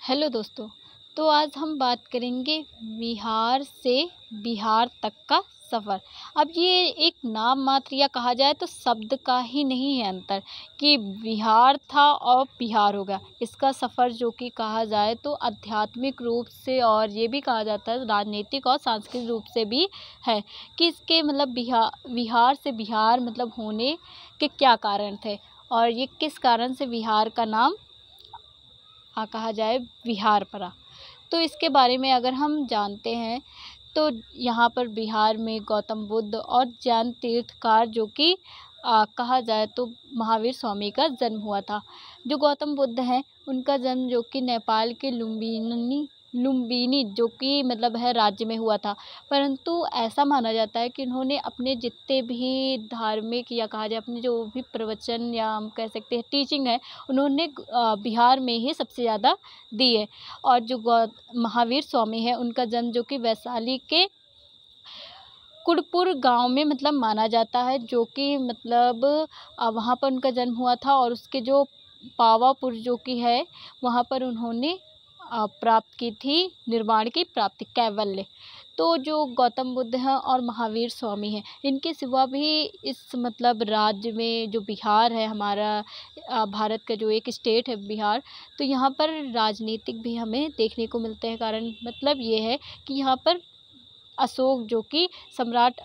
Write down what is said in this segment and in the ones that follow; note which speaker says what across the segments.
Speaker 1: Hello दोस्तों। तो आज हम बात करेंगे बिहार से बिहार तक का सफ़र। अब ये एक नाम मात्र या कहा जाए तो शब्द का ही नहीं है अंतर कि बिहार था और बिहार हो गया। इसका सफ़र जो कि कहा जाए तो आध्यात्मिक रूप से और ये भी कहा जाता है राजनीतिक और सांस्कृतिक रूप से भी है कि इसके मतलब बिहार से बिहार मतलब होने के क्या कारण थे और ये किस कारण से बिहार का नाम कहा जाए बिहार पड़ा। तो इसके बारे में अगर हम जानते हैं तो यहाँ पर बिहार में गौतम बुद्ध और जैन तीर्थकार जो कि कहा जाए तो महावीर स्वामी का जन्म हुआ था। जो गौतम बुद्ध हैं उनका जन्म जो कि नेपाल के लुम्बिनी जो कि मतलब है राज्य में हुआ था। परंतु ऐसा माना जाता है कि उन्होंने अपने जितने भी धार्मिक या कहा जाए अपने जो भी प्रवचन या हम कह सकते हैं टीचिंग है उन्होंने बिहार में ही सबसे ज़्यादा दी है। और जो महावीर स्वामी है उनका जन्म जो कि वैशाली के कुड़पुर गांव में मतलब माना जाता है जो कि मतलब वहाँ पर उनका जन्म हुआ था और उसके जो पावापुर जो कि है वहाँ पर उन्होंने प्राप्त की थी निर्वाण की प्राप्ति कैवल्य। तो जो गौतम बुद्ध हैं और महावीर स्वामी हैं इनके सिवा भी इस मतलब राज्य में जो बिहार है हमारा भारत का जो एक स्टेट है बिहार, तो यहाँ पर राजनीतिक भी हमें देखने को मिलते हैं। कारण मतलब ये है कि यहाँ पर अशोक जो कि सम्राट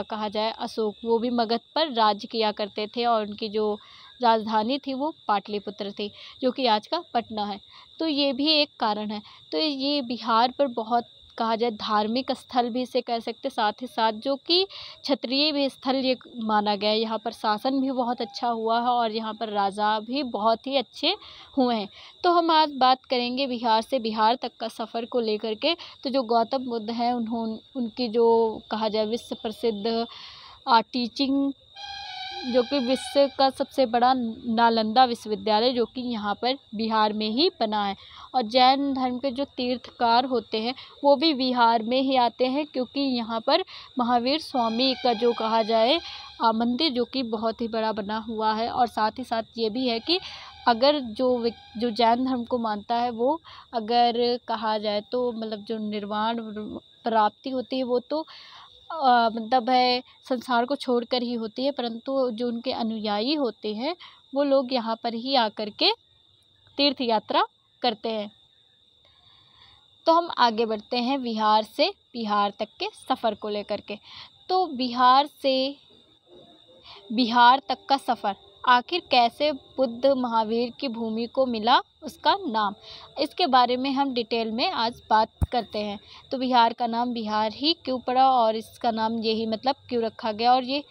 Speaker 1: कहा जाए अशोक वो भी मगध पर राज्य किया करते थे और उनकी जो राजधानी थी वो पाटलिपुत्र थी जो कि आज का पटना है। तो ये भी एक कारण है। तो ये बिहार पर बहुत कहा जाए धार्मिक स्थल भी इसे कह सकते, साथ ही साथ जो कि क्षत्रिय भी स्थल ये माना गया है। यहाँ पर शासन भी बहुत अच्छा हुआ है और यहाँ पर राजा भी बहुत ही अच्छे हुए हैं। तो हम आज बात करेंगे बिहार से बिहार तक का सफ़र को लेकर के। तो जो गौतम बुद्ध हैं उनकी जो कहा जाए विश्व प्रसिद्ध टीचिंग जो कि विश्व का सबसे बड़ा नालंदा विश्वविद्यालय जो कि यहाँ पर बिहार में ही बना है। और जैन धर्म के जो तीर्थकार होते हैं वो भी बिहार में ही आते हैं क्योंकि यहाँ पर महावीर स्वामी का जो कहा जाए मंदिर जो कि बहुत ही बड़ा बना हुआ है। और साथ ही साथ ये भी है कि अगर जो जैन धर्म को मानता है वो अगर कहा जाए तो मतलब जो निर्वाण प्राप्ति होती है वो तो मतलब है संसार को छोड़कर ही होती है, परंतु जो उनके अनुयायी होते हैं वो लोग यहाँ पर ही आकर के तीर्थ यात्रा करते हैं। तो हम आगे बढ़ते हैं बिहार से बिहार तक के सफ़र को लेकर के। तो बिहार से बिहार तक का सफ़र आखिर कैसे बुद्ध महावीर की भूमि को मिला उसका नाम, इसके बारे में हम डिटेल में आज बात करते हैं। तो बिहार का नाम बिहार ही क्यों पड़ा और इसका नाम यही मतलब क्यों रखा गया और ये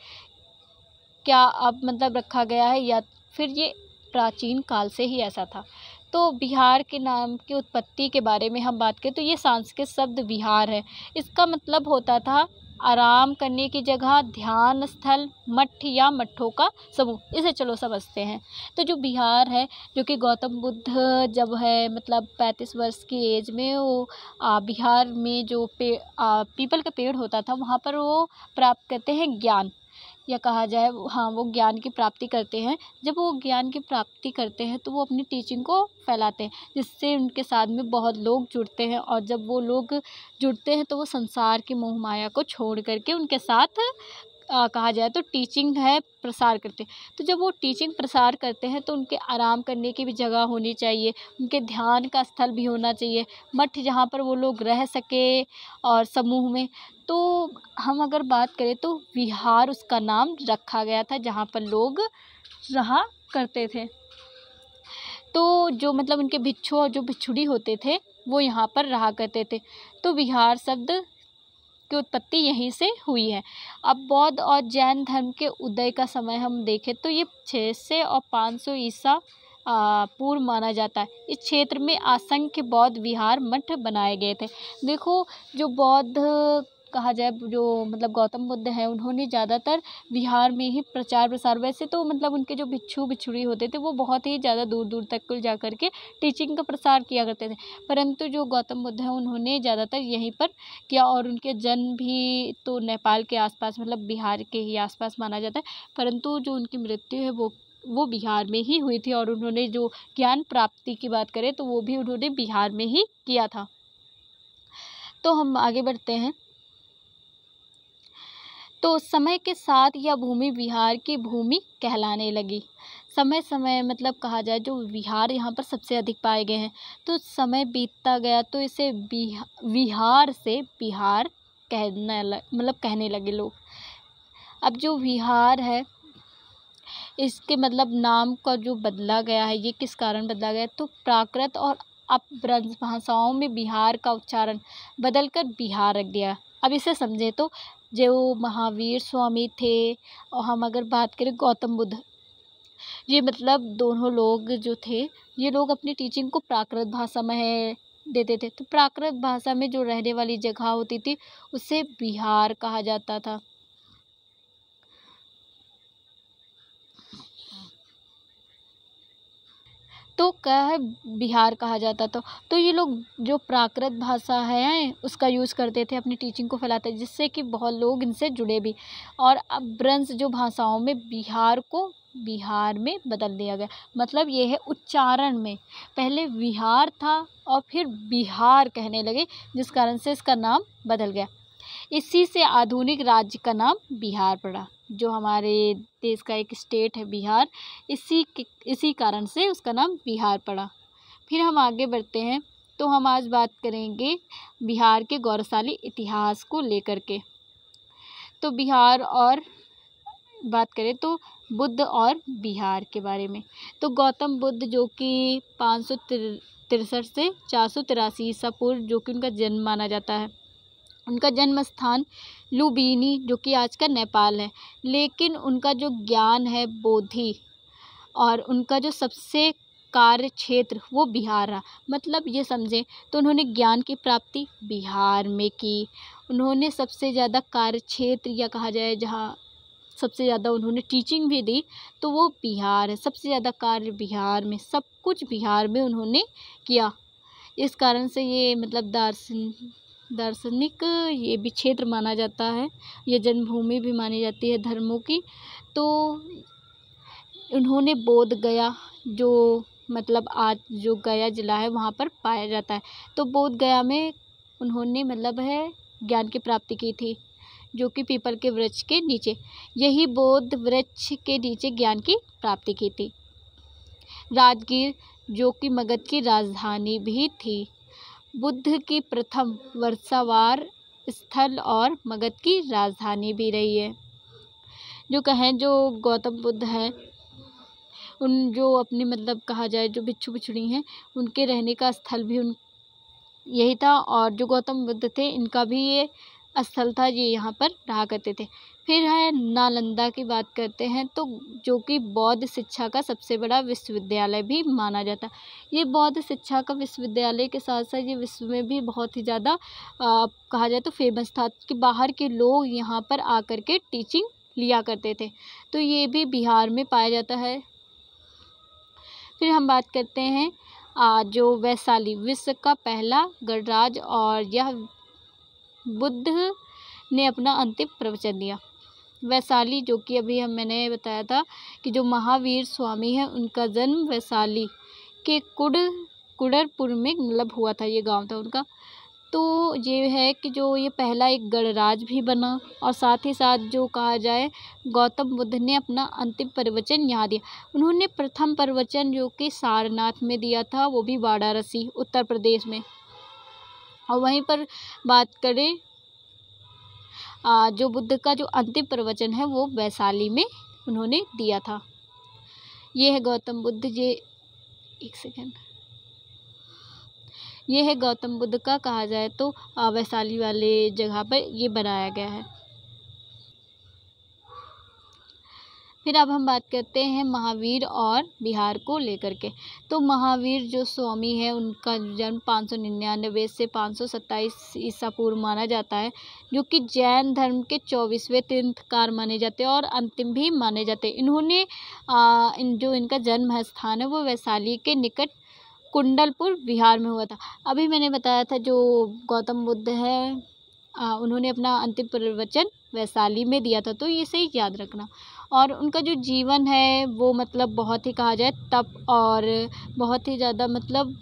Speaker 1: क्या अब मतलब रखा गया है या फिर ये प्राचीन काल से ही ऐसा था। तो बिहार के नाम की उत्पत्ति के बारे में हम बात करें तो ये संस्कृत शब्द विहार है। इसका मतलब होता था आराम करने की जगह, ध्यान स्थल, मठ या मठों का समूह। इसे चलो समझते हैं। तो जो बिहार है जो कि गौतम बुद्ध जब है मतलब 35 वर्ष की एज में वो बिहार में जो पीपल का पेड़ होता था वहाँ पर वो प्राप्त करते हैं ज्ञान या कहा जाए हाँ वो ज्ञान की प्राप्ति करते हैं। जब वो ज्ञान की प्राप्ति करते हैं तो वो अपनी टीचिंग को फैलाते हैं जिससे उनके साथ में बहुत लोग जुड़ते हैं। और जब वो लोग जुड़ते हैं तो वो संसार की मोह माया को छोड़ करके उनके साथ कहा जाए तो टीचिंग है प्रसार करते हैं। तो जब वो टीचिंग प्रसार करते हैं तो उनके आराम करने की भी जगह होनी चाहिए, उनके ध्यान का स्थल भी होना चाहिए, मठ जहाँ पर वो लोग रह सके और समूह में। तो हम अगर बात करें तो विहार उसका नाम रखा गया था जहाँ पर लोग रहा करते थे। तो जो मतलब उनके भिक्षु और जो भिक्षुड़ी होते थे वो यहाँ पर रहा करते थे। तो विहार शब्द की उत्पत्ति यहीं से हुई है। अब बौद्ध और जैन धर्म के उदय का समय हम देखें तो ये 600 और 500 ईसा पूर्व माना जाता है। इस क्षेत्र में असंख्य बौद्ध विहार मठ बनाए गए थे। देखो जो बौद्ध कहा जाए जो मतलब गौतम बुद्ध हैं उन्होंने ज़्यादातर बिहार में ही प्रचार प्रसार, वैसे तो मतलब उनके जो भिक्षु भिक्षुड़ी होते थे वो बहुत ही ज़्यादा दूर दूर तक जा कर के टीचिंग का प्रसार किया करते थे, परंतु जो गौतम बुद्ध हैं उन्होंने ज़्यादातर यहीं पर किया। और उनके जन्म भी तो नेपाल के आसपास मतलब बिहार के ही आसपास माना जाता है, परंतु जो उनकी मृत्यु है वो वो बिहार में ही हुई थी और उन्होंने जो ज्ञान प्राप्ति की बात करें तो वो भी उन्होंने बिहार में ही किया था। तो हम आगे बढ़ते हैं। तो समय के साथ यह भूमि बिहार की भूमि कहलाने लगी। समय समय मतलब कहा जाए जो विहार यहाँ पर सबसे अधिक पाए गए हैं, तो समय बीतता गया तो इसे विहार से बिहार कहने लगे लोग। अब जो विहार है इसके मतलब नाम का जो बदला गया है, ये किस कारण बदला गया, तो प्राकृत और अपभ्रंश भाषाओं में बिहार का उच्चारण बदलकर बिहार रख दिया। अब इसे समझे तो जो महावीर स्वामी थे और हम अगर बात करें गौतम बुद्ध, ये मतलब दोनों लोग जो थे ये लोग अपनी टीचिंग को प्राकृत भाषा में देते थे। तो प्राकृत भाषा में जो रहने वाली जगह होती थी उसे बिहार कहा जाता था। तो क्या है, बिहार कहा जाता था। तो ये लोग जो प्राकृत भाषा है उसका यूज़ करते थे, अपनी टीचिंग को फैलाते थे, जिससे कि बहुत लोग इनसे जुड़े भी। और अपभ्रंश जो भाषाओं में बिहार को बिहार में बदल दिया गया। मतलब ये है उच्चारण में पहले विहार था और फिर बिहार कहने लगे, जिस कारण से इसका नाम बदल गया। इसी से आधुनिक राज्य का नाम बिहार पड़ा। जो हमारे देश का एक स्टेट है बिहार, इसी कारण से उसका नाम बिहार पड़ा। फिर हम आगे बढ़ते हैं। तो हम आज बात करेंगे बिहार के गौरवशाली इतिहास को लेकर के। तो बिहार और बात करें तो बुद्ध और बिहार के बारे में। तो गौतम बुद्ध जो कि 563 से 483 ईसा पूर्व जो कि उनका जन्म माना जाता है, उनका जन्म स्थान लुम्बिनी जो कि आज का नेपाल है। लेकिन उनका जो ज्ञान है बोधि और उनका जो सबसे कार्य क्षेत्र वो बिहार रहा। मतलब ये समझें तो उन्होंने ज्ञान की प्राप्ति बिहार में की। उन्होंने सबसे ज़्यादा कार्य क्षेत्र या कहा जाए जहाँ सबसे ज़्यादा उन्होंने टीचिंग भी दी तो वो बिहार है। सबसे ज़्यादा कार्य बिहार में, सब कुछ बिहार में उन्होंने किया। इस कारण से ये मतलब दार्शनिक ये भी क्षेत्र माना जाता है, ये जन्मभूमि भी मानी जाती है धर्मों की। तो उन्होंने बोध गया जो मतलब आज जो गया ज़िला है वहाँ पर पाया जाता है। तो बोध गया में उन्होंने मतलब है ज्ञान की प्राप्ति की थी, जो कि पीपल के वृक्ष के नीचे, यही बोध वृक्ष के नीचे ज्ञान की प्राप्ति की थी। राजगीर जो कि मगध की राजधानी भी थी। बुद्ध की प्रथम वर्षावार स्थल और मगध की राजधानी भी रही है। जो कहें जो गौतम बुद्ध हैं उन जो अपनी मतलब कहा जाए जो भिक्षु भिक्षुणी हैं उनके रहने का स्थल भी यही था। और जो गौतम बुद्ध थे इनका भी ये स्थल था, ये यहाँ पर रहा करते थे। फिर है नालंदा की बात करते हैं तो जो कि बौद्ध शिक्षा का सबसे बड़ा विश्वविद्यालय भी माना जाता है। ये बौद्ध शिक्षा का विश्वविद्यालय के साथ साथ ये विश्व में भी बहुत ही ज़्यादा कहा जाए तो फेमस था कि बाहर के लोग यहाँ पर आकर के टीचिंग लिया करते थे। तो ये भी बिहार में पाया जाता है। फिर हम बात करते हैं जो वैशाली विश्व का पहला गणराज्य, और यह बुद्ध ने अपना अंतिम प्रवचन दिया। वैशाली जो कि अभी मैंने बताया था कि जो महावीर स्वामी है उनका जन्म वैशाली के कुडरपुर में मतलब हुआ था, ये गांव था उनका। तो ये है कि जो ये पहला एक गणराज्य भी बना और साथ ही साथ जो कहा जाए गौतम बुद्ध ने अपना अंतिम प्रवचन यहाँ दिया। उन्होंने प्रथम प्रवचन जो कि सारनाथ में दिया था, वो भी वाराणसी उत्तर प्रदेश में। और वहीं पर बात करें जो बुद्ध का जो अंतिम प्रवचन है वो वैशाली में उन्होंने दिया था। ये है गौतम बुद्ध, ये है गौतम बुद्ध का कहा जाए तो वैशाली वाले जगह पर ये बनाया गया है। फिर अब हम बात करते हैं महावीर और बिहार को लेकर के। तो महावीर जो स्वामी है उनका जन्म 599 से 527 ईसा पूर्व माना जाता है, जो कि जैन धर्म के 24वें तीर्थंकर माने जाते हैं और अंतिम भी माने जाते हैं। इन्होंने जो इनका जन्म स्थान है वो वैशाली के निकट कुंडलपुर बिहार में हुआ था। अभी मैंने बताया था जो गौतम बुद्ध है उन्होंने अपना अंतिम प्रवचन वैशाली में दिया था, तो इसे याद रखना। और उनका जो जीवन है वो मतलब बहुत ही कहा जाए तप और बहुत ही ज़्यादा मतलब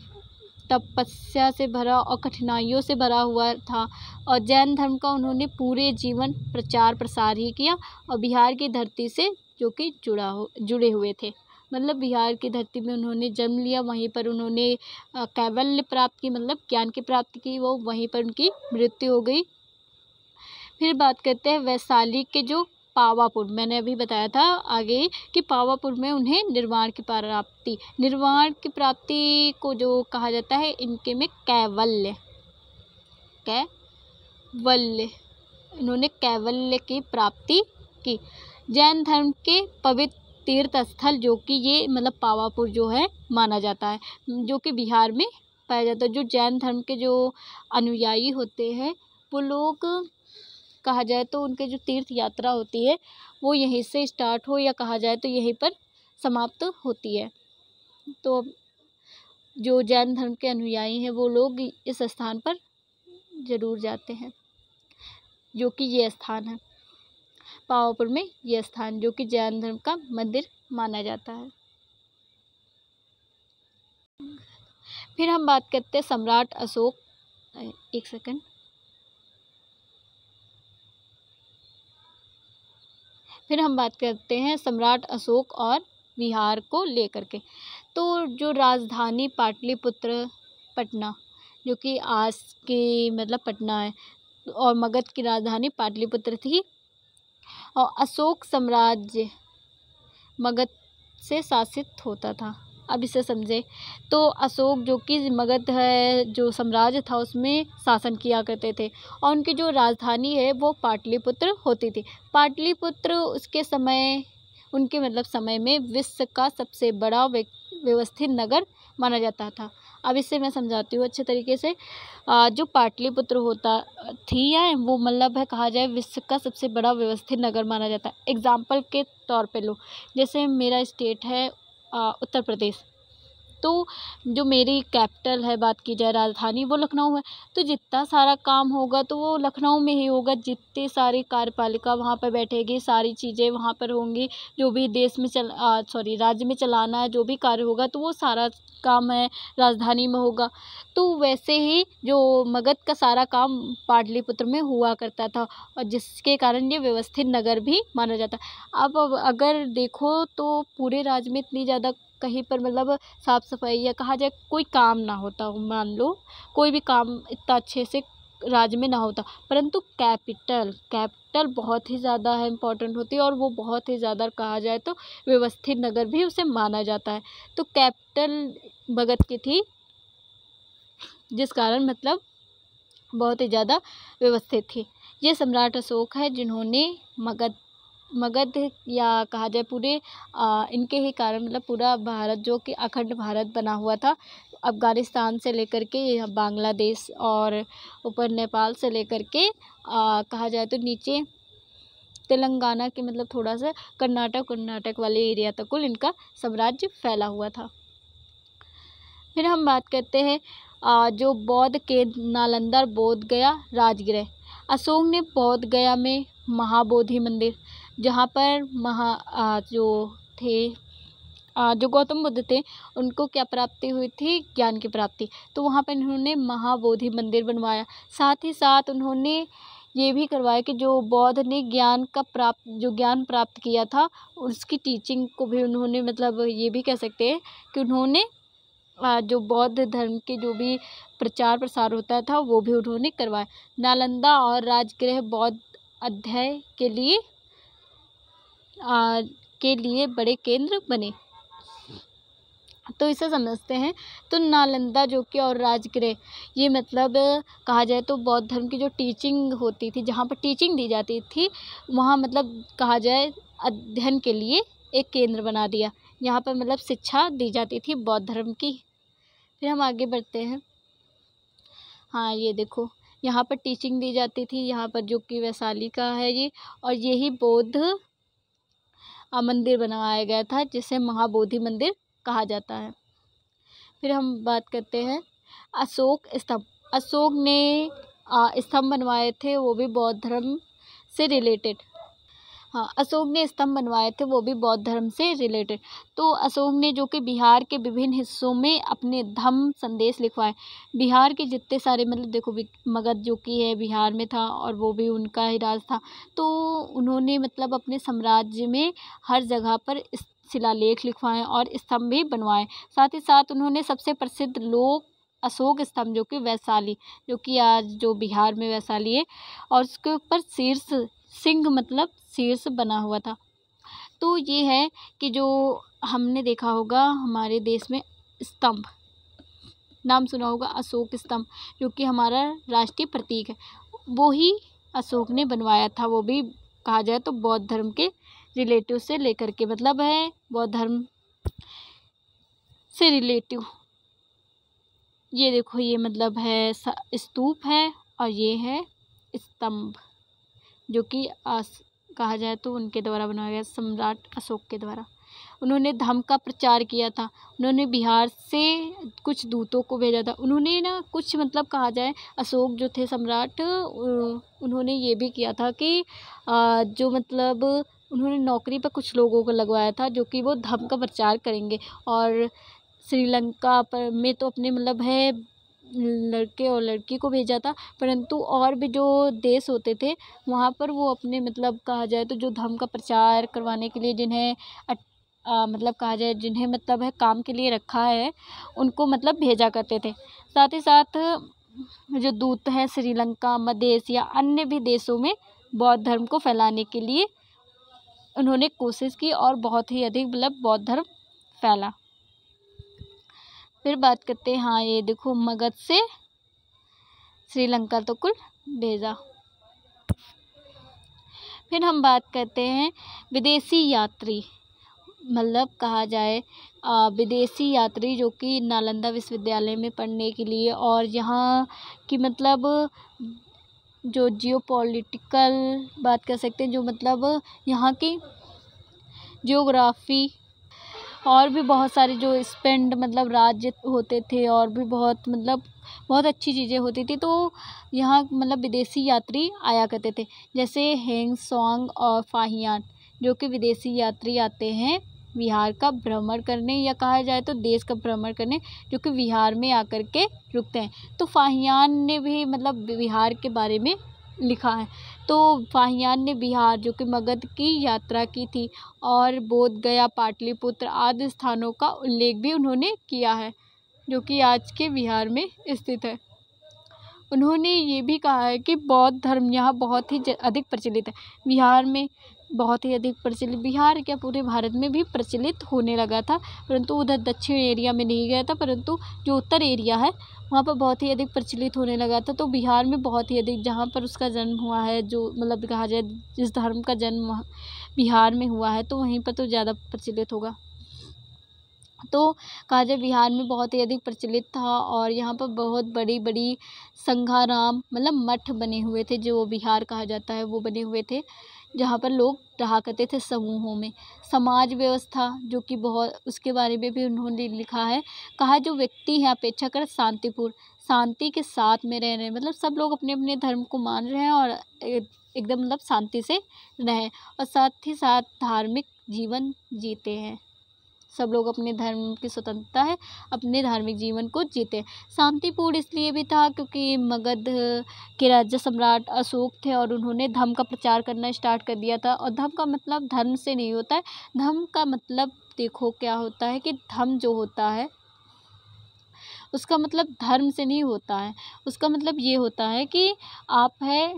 Speaker 1: तपस्या से भरा और कठिनाइयों से भरा हुआ था। और जैन धर्म का उन्होंने पूरे जीवन प्रचार प्रसार ही किया और बिहार की धरती से जो कि जुड़े हुए थे। मतलब बिहार की धरती में उन्होंने जन्म लिया, वहीं पर उन्होंने कैवल्य प्राप्त की, मतलब ज्ञान की प्राप्ति की, वो वहीं पर उनकी मृत्यु हो गई। फिर बात करते हैं वैशाली के जो पावापुर, मैंने अभी बताया था आगे कि पावापुर में उन्हें निर्वाण की प्राप्ति को जो कहा जाता है इनके में कैवल्य इन्होंने कैवल्य की प्राप्ति की। जैन धर्म के पवित्र तीर्थ स्थल जो कि ये मतलब पावापुर जो है माना जाता है, जो कि बिहार में पाया जाता है। जो जैन धर्म के जो अनुयायी होते हैं वो लोग कहा जाए तो उनके जो तीर्थ यात्रा होती है वो यहीं से स्टार्ट हो या कहा जाए तो यहीं पर समाप्त होती है। तो जो जैन धर्म के अनुयायी हैं वो लोग इस स्थान पर ज़रूर जाते हैं, जो कि ये स्थान है पावापुर में, ये स्थान जो कि जैन धर्म का मंदिर माना जाता है। फिर हम बात करते हैं सम्राट अशोक। एक सेकंड। फिर हम बात करते हैं सम्राट अशोक और बिहार को लेकर के। तो जो राजधानी पाटलिपुत्र पटना, जो कि आज की मतलब पटना है, और मगध की राजधानी पाटलिपुत्र थी, और अशोक साम्राज्य मगध से शासित होता था। अब इसे समझे तो अशोक जो कि मगध है जो साम्राज्य था उसमें शासन किया करते थे, और उनकी जो राजधानी है वो पाटलिपुत्र होती थी। पाटलिपुत्र उसके समय उनके मतलब समय में विश्व का सबसे बड़ा व्यवस्थित नगर माना जाता था। अब इससे मैं समझाती हूँ अच्छे तरीके से। जो पाटलिपुत्र होता थी या वो मतलब है कहा जाए विश्व का सबसे बड़ा व्यवस्थित नगर माना जाता है। एग्जाम्पल के तौर पे लो, जैसे मेरा स्टेट है उत्तर प्रदेश, तो जो मेरी कैपिटल है बात की जाए राजधानी वो लखनऊ है, तो जितना सारा काम होगा तो वो लखनऊ में ही होगा। जितनी सारी कार्यपालिका वहाँ पर बैठेगी, सारी चीज़ें वहाँ पर होंगी, जो भी देश में राज्य में चलाना है जो भी कार्य होगा तो वो सारा काम है राजधानी में होगा। तो वैसे ही जो मगध का सारा काम पाटलिपुत्र में हुआ करता था, और जिसके कारण ये व्यवस्थित नगर भी माना जाता। अब अगर देखो तो पूरे राज्य में इतनी ज़्यादा कहीं पर मतलब साफ़ सफाई या कहा जाए कोई काम ना होता हो, मान लो कोई भी काम इतना अच्छे से राज्य में ना होता, परंतु कैपिटल बहुत ही ज़्यादा है इम्पोर्टेंट होती है, और वो बहुत ही ज़्यादा कहा जाए तो व्यवस्थित नगर भी उसे माना जाता है। तो कैपिटल मगध की थी, जिस कारण मतलब बहुत ही ज़्यादा व्यवस्थित थी। ये सम्राट अशोक है जिन्होंने मगध या कहा जाए पूरे इनके ही कारण मतलब पूरा भारत जो कि अखंड भारत बना हुआ था, अफ़गानिस्तान से लेकर के यह बांग्लादेश और ऊपर नेपाल से लेकर के कहा जाए तो नीचे तेलंगाना के मतलब थोड़ा सा कर्नाटक वाले एरिया तक कुल इनका साम्राज्य फैला हुआ था। फिर हम बात करते हैं जो बौद्ध के नालंदा, बोध गया, राजगृह। अशोक ने बोध गया में महाबोधि मंदिर, जहाँ पर जो गौतम बुद्ध थे उनको क्या प्राप्ति हुई थी, ज्ञान की प्राप्ति, तो वहाँ पर इन्होंने महाबोधि मंदिर बनवाया। साथ ही साथ उन्होंने ये भी करवाया कि जो बौद्ध ने ज्ञान प्राप्त किया था उसकी टीचिंग को भी उन्होंने मतलब ये भी कह सकते हैं कि उन्होंने जो बौद्ध धर्म के जो भी प्रचार प्रसार होता था वो भी उन्होंने करवाया। नालंदा और राजगृह बौद्ध अध्ययन के लिए बड़े केंद्र बने। तो इसे समझते हैं। तो नालंदा जो कि और राजगृह ये मतलब कहा जाए तो बौद्ध धर्म की जो टीचिंग होती थी, जहाँ पर टीचिंग दी जाती थी, वहाँ मतलब कहा जाए अध्ययन के लिए एक केंद्र बना दिया। यहाँ पर मतलब शिक्षा दी जाती थी बौद्ध धर्म की। फिर हम आगे बढ़ते हैं। हाँ ये देखो यहाँ पर टीचिंग दी जाती थी, यहाँ पर जो कि वैशाली का है ये, और यही बौद्ध मंदिर बनवाया गया था जिसे महाबोधि मंदिर कहा जाता है। फिर हम बात करते हैं अशोक स्तंभ। अशोक ने स्तंभ बनवाए थे, वो भी बौद्ध धर्म से रिलेटेड। हाँ, अशोक ने स्तंभ बनवाए थे, वो भी बौद्ध धर्म से रिलेटेड। तो अशोक ने जो कि बिहार के विभिन्न हिस्सों में अपने धम्म संदेश लिखवाए। बिहार के जितने सारे मतलब देखो मगध जो कि है बिहार में था और वो भी उनका ही राज था। तो उन्होंने मतलब अपने साम्राज्य में हर जगह पर शिलालेख लिखवाए और स्तंभ भी बनवाए। साथ ही साथ उन्होंने सबसे प्रसिद्ध लोक अशोक स्तंभ जो कि वैशाली, जो कि आज जो बिहार में वैशाली है, और उसके ऊपर शीर्ष सिंह मतलब शीर्ष बना हुआ था। तो ये है कि जो हमने देखा होगा हमारे देश में स्तंभ, नाम सुना होगा अशोक स्तंभ, जो कि हमारा राष्ट्रीय प्रतीक है, वो ही अशोक ने बनवाया था। वो भी कहा जाए तो बौद्ध धर्म के रिलेटिव से लेकर के, मतलब है बौद्ध धर्म से रिलेटिव। ये देखो, ये मतलब है स्तूप है और ये है स्तंभ, जो कि कहा जाए तो उनके द्वारा बनाया गया, सम्राट अशोक के द्वारा। उन्होंने धर्म का प्रचार किया था। उन्होंने बिहार से कुछ दूतों को भेजा था। उन्होंने ना कुछ मतलब कहा जाए अशोक जो थे सम्राट, उन्होंने ये भी किया था कि जो मतलब उन्होंने नौकरी पर कुछ लोगों को लगवाया था जो कि वो धर्म का प्रचार करेंगे। और श्रीलंका पर में तो अपने मतलब है लड़के और लड़की को भेजा था, परंतु और भी जो देश होते थे वहाँ पर वो अपने मतलब कहा जाए तो जो धर्म का प्रचार करवाने के लिए जिन्हें मतलब कहा जाए जिन्हें मतलब है काम के लिए रखा है, उनको मतलब भेजा करते थे। साथ ही साथ जो दूत हैं श्रीलंका, मध्य एशिया, अन्य भी देशों में बौद्ध धर्म को फैलाने के लिए उन्होंने कोशिश की और बहुत ही अधिक मतलब बौद्ध धर्म फैला। फिर बात करते हैं, हाँ ये देखो मगध से श्रीलंका तो कुल भेजा। फिर हम बात करते हैं विदेशी यात्री, मतलब कहा जाए विदेशी यात्री जो कि नालंदा विश्वविद्यालय में पढ़ने के लिए और यहाँ की मतलब जो जियोपॉलिटिकल बात कर सकते हैं, जो मतलब यहाँ की जियोग्राफी और भी बहुत सारे जो स्पेंड मतलब राज्य होते थे और भी बहुत मतलब बहुत अच्छी चीज़ें होती थी। तो यहाँ मतलब विदेशी यात्री आया करते थे, जैसे हेंग सॉन्ग और फाहियान, जो कि विदेशी यात्री आते हैं बिहार का भ्रमण करने, या कहा जाए तो देश का भ्रमण करने, जो कि बिहार में आकर के रुकते हैं। तो फाहियान ने भी मतलब बिहार के बारे में लिखा है। तो फाहियान ने बिहार जो कि मगध की यात्रा की थी और बोध गया, पाटलिपुत्र आदि स्थानों का उल्लेख भी उन्होंने किया है, जो कि आज के बिहार में स्थित है। उन्होंने ये भी कहा है कि बौद्ध धर्म यहाँ बहुत ही अधिक प्रचलित है। बिहार में बहुत ही अधिक प्रचलित, बिहार क्या पूरे भारत में भी प्रचलित होने लगा था, परंतु उधर दक्षिण एरिया में नहीं गया था, परंतु जो उत्तर एरिया है वहाँ पर बहुत ही अधिक प्रचलित होने लगा था। तो बिहार में बहुत ही अधिक, जहाँ पर उसका जन्म हुआ है, जो मतलब कहा जाए जिस धर्म का जन्म बिहार में हुआ है, तो वहीं पर तो ज़्यादा प्रचलित होगा। तो कहा जाए बिहार में बहुत ही अधिक प्रचलित था और यहाँ पर बहुत बड़ी बड़ी संघाराम मतलब मठ बने हुए थे, जो बिहार कहा जाता है वो बने हुए थे, जहाँ पर लोग रहा करते थे समूहों में। समाज व्यवस्था जो कि बहुत, उसके बारे में भी उन्होंने लिखा है, कहा जो व्यक्ति है अपेक्षाकृत शांतिपूर्ण, शांति के साथ में रह रहे हैं, मतलब सब लोग अपने अपने धर्म को मान रहे हैं और एकदम मतलब शांति से रहें, और साथ ही साथ धार्मिक जीवन जीते हैं। सब लोग अपने धर्म की स्वतंत्रता है, अपने धार्मिक जीवन को जीते। शांतिपूर्ण इसलिए भी था क्योंकि मगध के राज्य सम्राट अशोक थे और उन्होंने धर्म का प्रचार करना स्टार्ट कर दिया था। और धर्म का मतलब धर्म से नहीं होता है, धर्म का मतलब देखो क्या होता है कि धर्म जो होता है उसका मतलब धर्म से नहीं होता है, उसका मतलब ये होता है कि आप है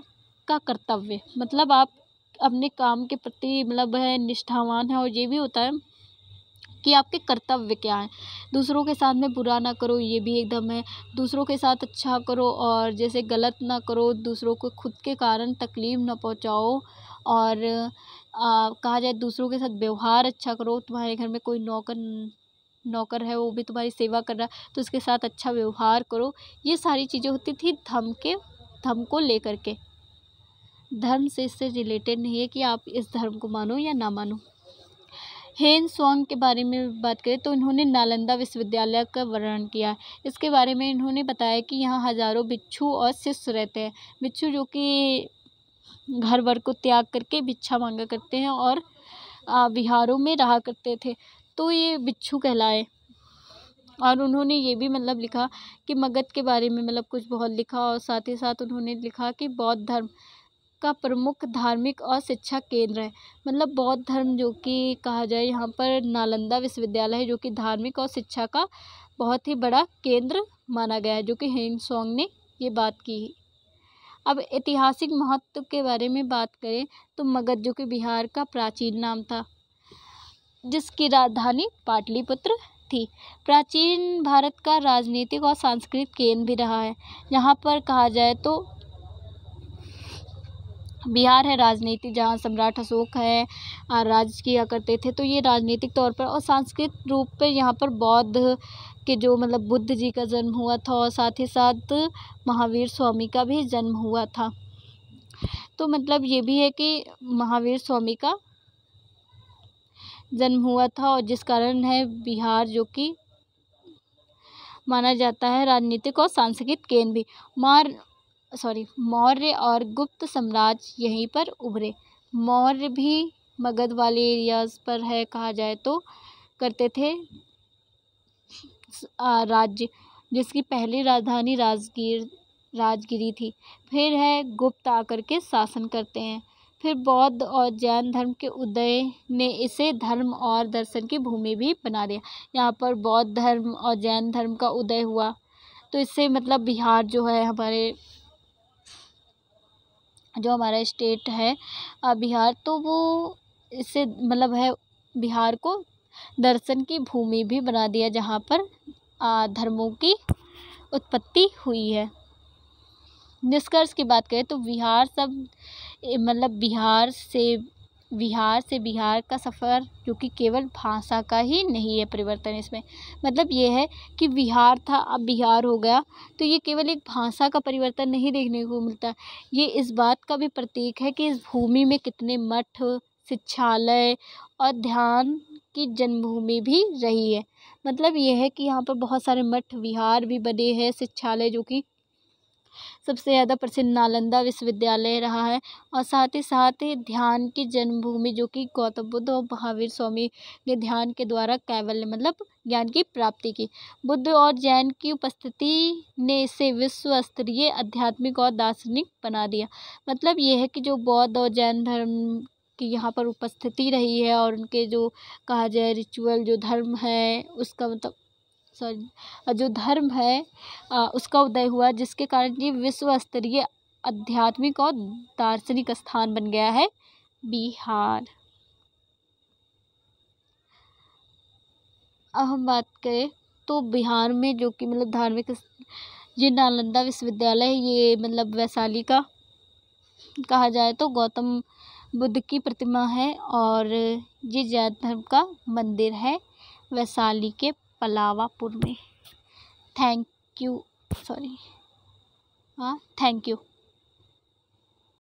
Speaker 1: का कर्तव्य, मतलब आप अपने काम के प्रति मतलब है निष्ठावान है। और ये भी होता है कि आपके कर्तव्य क्या हैं, दूसरों के साथ में बुरा ना करो, ये भी एकदम है, दूसरों के साथ अच्छा करो और जैसे गलत ना करो, दूसरों को खुद के कारण तकलीफ़ ना पहुंचाओ, और कहा जाए दूसरों के साथ व्यवहार अच्छा करो। तुम्हारे घर में कोई नौकर है, वो भी तुम्हारी सेवा कर रहा है तो उसके साथ अच्छा व्यवहार करो। ये सारी चीज़ें होती थी धर्म को लेकर के। धर्म से इससे रिलेटेड नहीं है कि आप इस धर्म को मानो या ना मानो। हेन सॉन्ग के बारे में बात करें तो इन्होंने नालंदा विश्वविद्यालय का वर्णन किया। इसके बारे में इन्होंने बताया कि यहाँ हज़ारों भिक्षु और शिष्य रहते हैं। भिक्षु जो कि घर वर को त्याग करके भिक्षा मांगा करते हैं और विहारों में रहा करते थे, तो ये भिक्षु कहलाए। और उन्होंने ये भी मतलब लिखा कि मगध के बारे में मतलब कुछ बहुत लिखा, और साथ ही साथ उन्होंने लिखा कि बौद्ध धर्म का प्रमुख धार्मिक और शिक्षा केंद्र है। मतलब बौद्ध धर्म जो कि कहा जाए, यहाँ पर नालंदा विश्वविद्यालय है जो कि धार्मिक और शिक्षा का बहुत ही बड़ा केंद्र माना गया है, जो कि हिन सॉन्ग ने ये बात की। अब ऐतिहासिक महत्व के बारे में बात करें तो मगध जो कि बिहार का प्राचीन नाम था, जिसकी राजधानी पाटलिपुत्र थी, प्राचीन भारत का राजनीतिक और सांस्कृतिक केंद्र भी रहा है। यहाँ पर कहा जाए तो बिहार है राजनीति, जहाँ सम्राट अशोक है राज किया करते थे, तो ये राजनीतिक तौर पर और सांस्कृतिक रूप पर यहाँ पर बौद्ध के जो मतलब बुद्ध जी का जन्म हुआ था, और साथ ही साथ महावीर स्वामी का भी जन्म हुआ था। तो मतलब ये भी है कि महावीर स्वामी का जन्म हुआ था, और जिस कारण है बिहार जो कि माना जाता है राजनीतिक और सांस्कृतिक केंद्र भी। मौर्य और गुप्त साम्राज्य यहीं पर उभरे। मौर्य भी मगध वाले एरियाज पर है, कहा जाए तो करते थे राज्य, जिसकी पहली राजधानी राजगिरी थी। फिर है गुप्त आकर के शासन करते हैं। फिर बौद्ध और जैन धर्म के उदय ने इसे धर्म और दर्शन की भूमि भी बना दिया। यहाँ पर बौद्ध धर्म और जैन धर्म का उदय हुआ, तो इससे मतलब बिहार जो है हमारा स्टेट है बिहार, तो वो इससे मतलब है बिहार को दर्शन की भूमि भी बना दिया, जहाँ पर धर्मों की उत्पत्ति हुई है। निष्कर्ष की बात करें तो बिहार मतलब बिहार का सफ़र जो कि केवल भाषा का ही नहीं है परिवर्तन, इसमें मतलब ये है कि बिहार था अब बिहार हो गया, तो ये केवल एक भाषा का परिवर्तन नहीं देखने को मिलता, ये इस बात का भी प्रतीक है कि इस भूमि में कितने मठ, शिक्षालय और ध्यान की जन्मभूमि भी रही है। मतलब ये है कि यहाँ पर बहुत सारे मठ विहार भी बने हैं, शिक्षालय जो कि सबसे ज़्यादा प्रसिद्ध नालंदा विश्वविद्यालय रहा है, और साथ ही ध्यान की जन्मभूमि जो कि गौतम बुद्ध और महावीर स्वामी ने ध्यान के द्वारा कैवल्य मतलब ज्ञान की प्राप्ति की। बुद्ध और जैन की उपस्थिति ने इसे विश्व स्तरीय आध्यात्मिक और दार्शनिक बना दिया। मतलब ये है कि जो बौद्ध और जैन धर्म की यहाँ पर उपस्थिति रही है, और उनके जो कहा जाए रिचुअल जो धर्म है उसका मतलब जो धर्म है उसका उदय हुआ, जिसके कारण ये विश्व स्तरीय आध्यात्मिक और दार्शनिक स्थान बन गया है बिहार। अब हम बात करें तो बिहार में जो कि मतलब धार्मिक, ये नालंदा विश्वविद्यालय है, ये मतलब वैशाली का कहा जाए तो गौतम बुद्ध की प्रतिमा है, और ये जैन धर्म का मंदिर है वैशाली के पलावापुर में। Thank you.